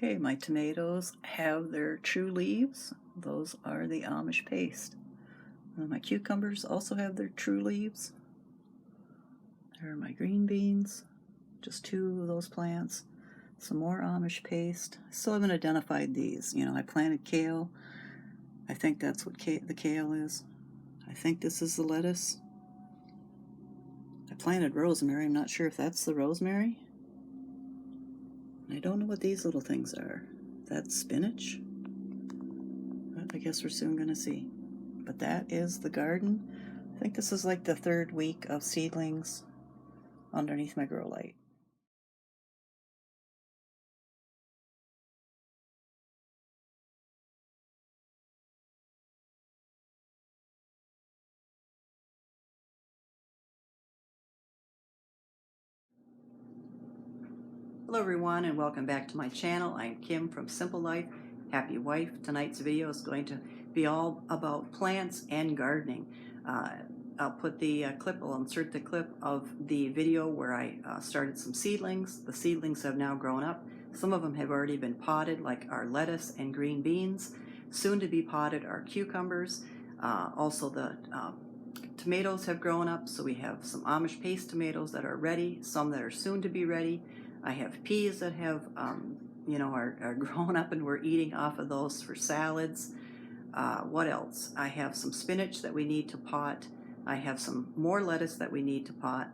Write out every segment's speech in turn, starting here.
Okay, my tomatoes have their true leaves. Those are the Amish paste. My cucumbers also have their true leaves. There are my green beans, just two of those plants. Some more Amish paste. I still haven't identified these. I planted kale. I think that's what the kale is. I think this is the lettuce. I planted rosemary. I'm not sure if that's the rosemary. I don't know what these little things are. That's spinach. But I guess we're soon going to see. But that is the garden. I think this is like the third week of seedlings underneath my grow light. Hello everyone, and welcome back to my channel. I'm Kim from Simple Life, Happy Wife. Tonight's video is going to be all about plants and gardening. I'll put the I'll insert the clip of the video where I started some seedlings. The seedlings have now grown up. Some of them have already been potted, like our lettuce and green beans. Soon to be potted are cucumbers. Also the tomatoes have grown up, so we have some Amish paste tomatoes that are ready, some that are soon to be ready. I have peas that have, are grown up, and we're eating off of those for salads. What else? I have some spinach that we need to pot. I have some more lettuce that we need to pot.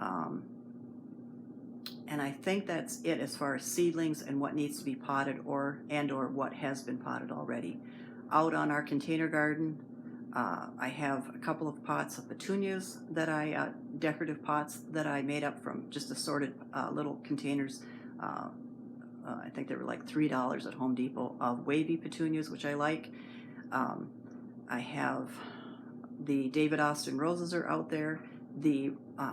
And I think that's it as far as seedlings and what needs to be potted or what has been potted already. Out on our container garden, I have a couple of pots of petunias that decorative pots that I made up from just assorted little containers. I think they were like $3 at Home Depot of wavy petunias, which I like. I have the David Austin roses are out there. The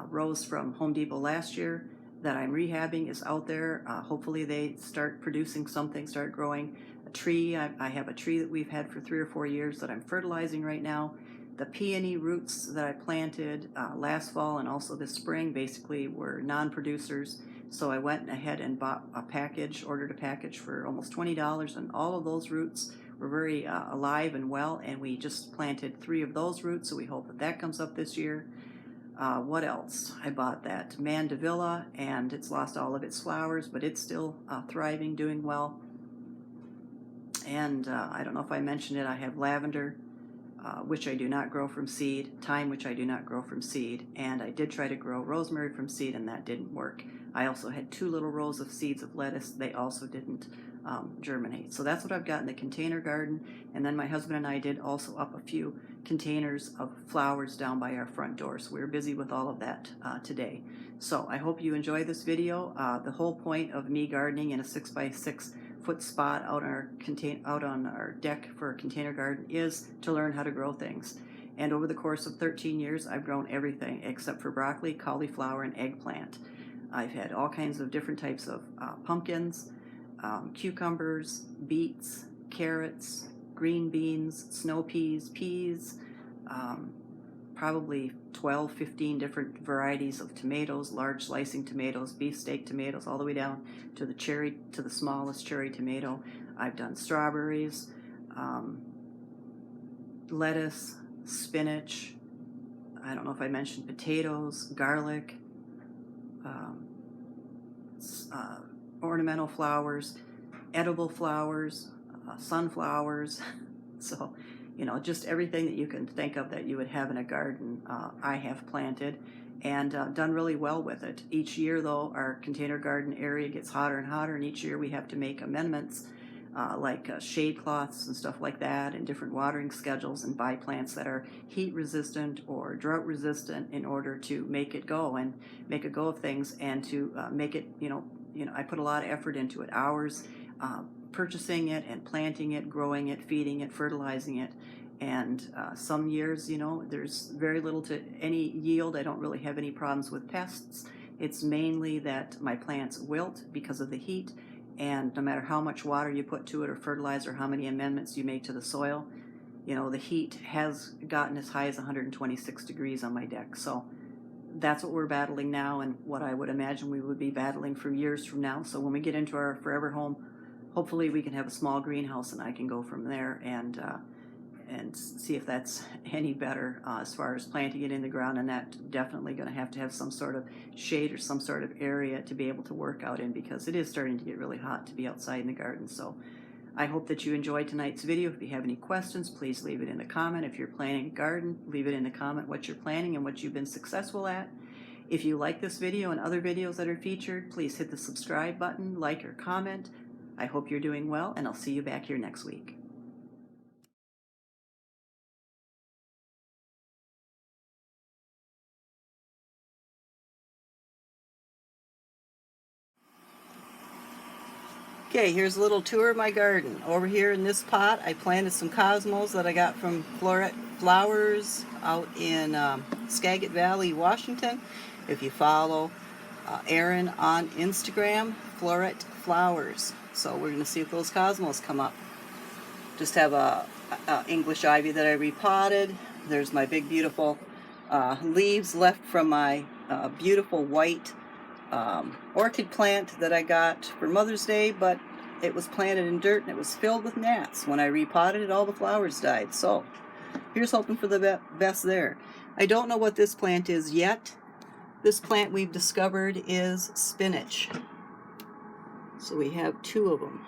rose from Home Depot last year that I'm rehabbing is out there. Hopefully they start producing something, start growing. A tree, I have a tree that we've had for 3 or 4 years that I'm fertilizing right now. The peony roots that I planted last fall and also this spring basically were non-producers. So I went ahead and bought ordered a package for almost $20, and all of those roots were very alive and well, and we just planted 3 of those roots, so we hope that comes up this year. What else? I bought that Mandevilla, and it's lost all of its flowers, but it's still thriving, doing well. And I don't know if I mentioned it, I have lavender, which I do not grow from seed, thyme, which I do not grow from seed, and I did try to grow rosemary from seed, and that didn't work. I also had 2 little rows of seeds of lettuce. They also didn't germinate. So that's what I've got in the container garden. And then my husband and I did also up a few containers of flowers down by our front door. So we're busy with all of that today. So I hope you enjoy this video. The whole point of me gardening in a 6x6 foot spot out on our deck for a container garden is to learn how to grow things. And over the course of 13 years, I've grown everything except for broccoli, cauliflower, and eggplant. I've had all kinds of different types of pumpkins, cucumbers, beets, carrots, green beans, snow peas, probably 12, 15 different varieties of tomatoes, large slicing tomatoes, beefsteak tomatoes, all the way down to the smallest cherry tomato. I've done strawberries, lettuce, spinach. I don't know if I mentioned potatoes, garlic, ornamental flowers, edible flowers, sunflowers. So, just everything that you can think of that you would have in a garden, I have planted and done really well with it. Each year, though, our container garden area gets hotter and hotter, and each year we have to make amendments like shade cloths and stuff like that, and different watering schedules, and buy plants that are heat resistant or drought resistant in order to make it go of things, and to make it, I put a lot of effort into it, hours, purchasing it and planting it, growing it, feeding it, fertilizing it. And some years, there's very little to any yield. I don't really have any problems with pests. It's mainly that my plants wilt because of the heat, and no matter how much water you put to it or fertilizer, how many amendments you make to the soil, the heat has gotten as high as 126 degrees on my deck. So that's what we're battling now, and what I would imagine we would be battling for years from now. So when we get into our forever home hopefully we can have a small greenhouse and I can go from there and see if that's any better as far as planting it in the ground. And that definitely going to have some sort of shade or some sort of area to be able to work out in, because it is starting to get really hot to be outside in the garden. So I hope that you enjoyed tonight's video. If you have any questions, please leave it in the comment. If you're planting a garden, leave it in the comment what you're planting and what you've been successful at. If you like this video and other videos that are featured, please hit the subscribe button, like or comment. I hope you're doing well, and I'll see you back here next week. Okay, here's a little tour of my garden. Over here in this pot, I planted some cosmos that I got from Flowers out in Skagit Valley, Washington. If you follow Erin on Instagram, Flowers. So we're going to see if those cosmos come up. Just have a English ivy that I repotted. There's my big beautiful leaves left from my beautiful white orchid plant that I got for Mother's Day, but it was planted in dirt and it was filled with gnats. When I repotted it, all the flowers died. So here's hoping for the best there. I don't know what this plant is yet. This plant we've discovered is spinach. So we have two of them.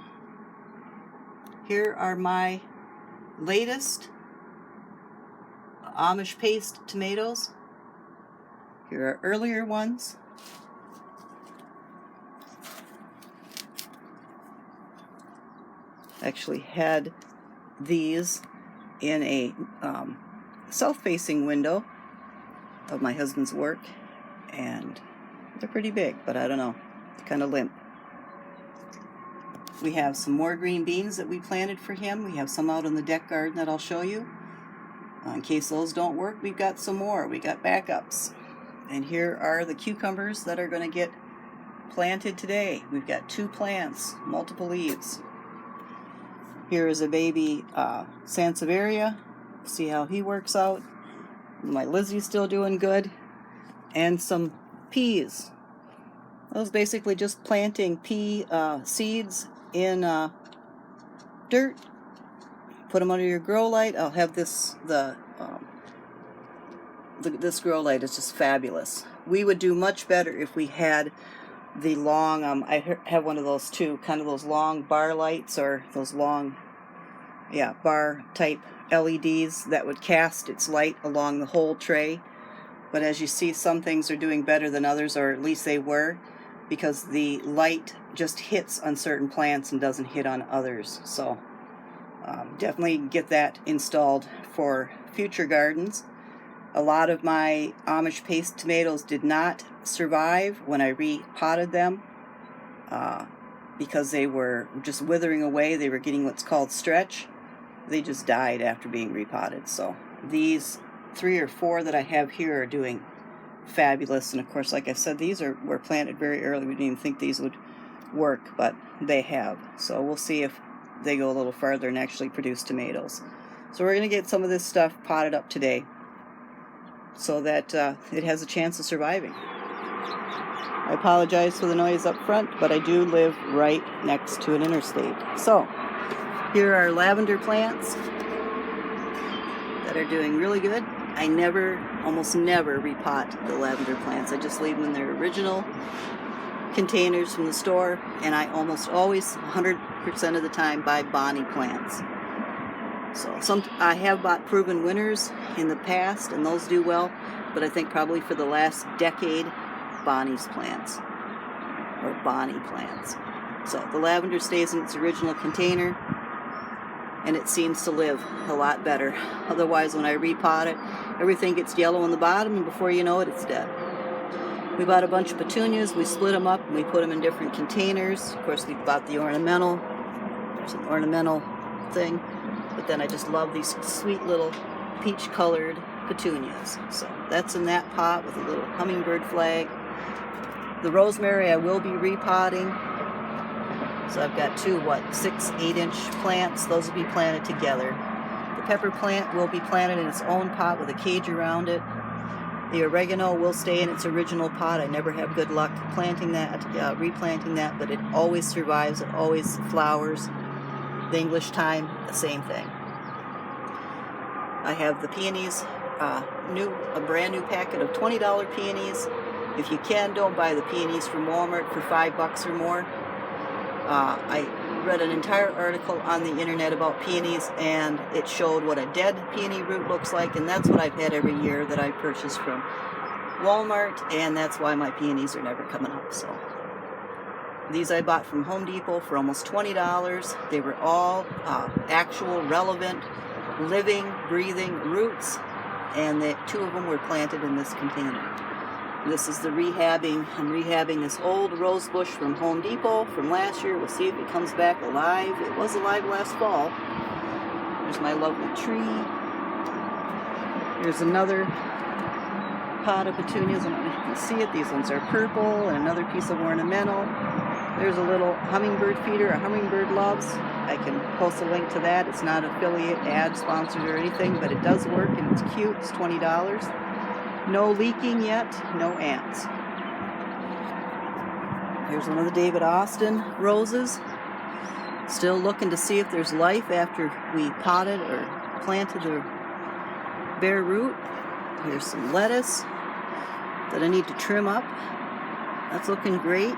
Here are my latest Amish paste tomatoes. Here are earlier ones. Actually had these in a south-facing window of my husband's work, and they're pretty big, but I don't know, kind of limp. We have some more green beans that we planted for him. We have some out in the deck garden that I'll show you. In case those don't work, we've got some more. We got backups. And here are the cucumbers that are going to get planted today. We've got 2 plants, multiple leaves. Here is a baby Sansevieria. See how he works out. My Lizzie's still doing good. And some peas. I was basically just planting pea seeds in dirt. Put them under your grow light. I'll have this, this grow light is just fabulous. We would do much better if we had the long, I have one of those too, kind of those long bar lights, or those long, bar type LEDs that would cast its light along the whole tray. But as you see, some things are doing better than others, or at least they were, because the light just hits on certain plants and doesn't hit on others. So definitely get that installed for future gardens. A lot of my Amish paste tomatoes did not survive when I repotted them because they were just withering away. They were getting what's called stretch. They just died after being repotted. So these 3 or 4 that I have here are doing fabulous. And of course, like I said, these were planted very early. We didn't even think these would work, but they have. So we'll see if they go a little farther and actually produce tomatoes. So we're going to get some of this stuff potted up today so that it has a chance of surviving. I apologize for the noise up front, but I do live right next to an interstate. So here are lavender plants that are doing really good. I almost never repot the lavender plants. I just leave them in their original containers from the store, and I almost always, 100% of the time, buy Bonnie plants. So I have bought proven winners in the past, and those do well, but I think probably for the last decade, Bonnie's plants, or Bonnie plants. So the lavender stays in its original container, and it seems to live a lot better. Otherwise, when I repot it, everything gets yellow on the bottom, and before you know it, it's dead. We bought a bunch of petunias, we split them up, and we put them in different containers. Of course, we bought the ornamental. There's an ornamental thing. But then I just love these sweet little peach-colored petunias. So that's in that pot with a little hummingbird flag. The rosemary I will be repotting. So I've got 2, 6, 8-inch plants. Those will be planted together. The pepper plant will be planted in its own pot with a cage around it. The oregano will stay in its original pot. I never have good luck planting that, replanting that, but it always survives. It always flowers. The English thyme, the same thing. I have the peonies, a brand new packet of $20 peonies. If you can, don't buy the peonies from Walmart for $5 or more. I read an entire article on the internet about peonies, and it showed what a dead peony root looks like, and that's what I've had every year that I purchase from Walmart, and that's why my peonies are never coming up. So these I bought from Home Depot for almost $20. They were all actual, relevant, living, breathing roots, and two of them were planted in this container. This is the rehabbing. I'm rehabbing this old rose bush from Home Depot from last year. We'll see if it comes back alive. It was alive last fall. There's my lovely tree. Here's another pot of petunias. I don't know if you can see it. These ones are purple, and another piece of ornamental. There's a little hummingbird feeder a hummingbird loves. I can post a link to that. It's not affiliate, ad, sponsored, or anything, but it does work, and it's cute. It's $20. No leaking yet, no ants. Here's one of the David Austin roses. Still looking to see if there's life after we potted or planted the bare root. Here's some lettuce that I need to trim up. That's looking great.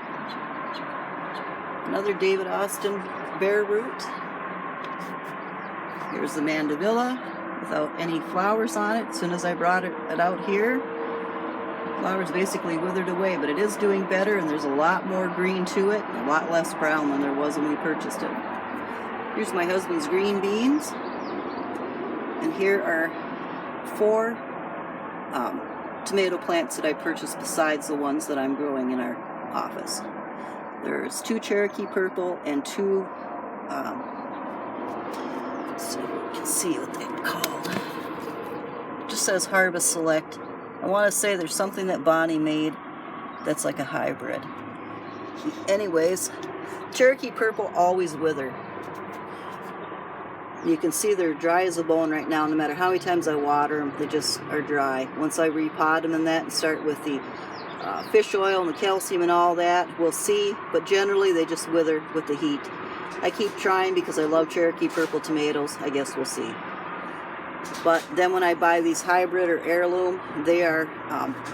Another David Austin bare root. Here's the Mandevilla without any flowers on it. As soon as I brought it out here, flowers basically withered away, but it is doing better, and there's a lot more green to it and a lot less brown than there was when we purchased it. Here's my husband's green beans, and here are 4 tomato plants that I purchased besides the ones that I'm growing in our office. There's 2 Cherokee purple and 2 so you can see what they're called. It just says Harvest Select. I want to say there's something that Bonnie made that's like a hybrid. Anyways, Cherokee purple always wither. You can see they're dry as a bone right now. No matter how many times I water them, they just are dry. Once I repot them and that and start with the fish oil and the calcium and all that, we'll see. But generally they just wither with the heat. I keep trying because I love Cherokee purple tomatoes. I guess we'll see. But then when I buy these hybrid or heirloom, they are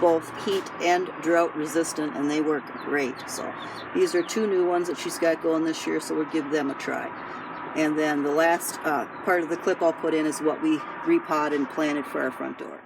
both heat and drought resistant, and they work great. So these are 2 new ones that she's got going this year, so we'll give them a try. And then the last part of the clip I'll put in is what we repotted and planted for our front door.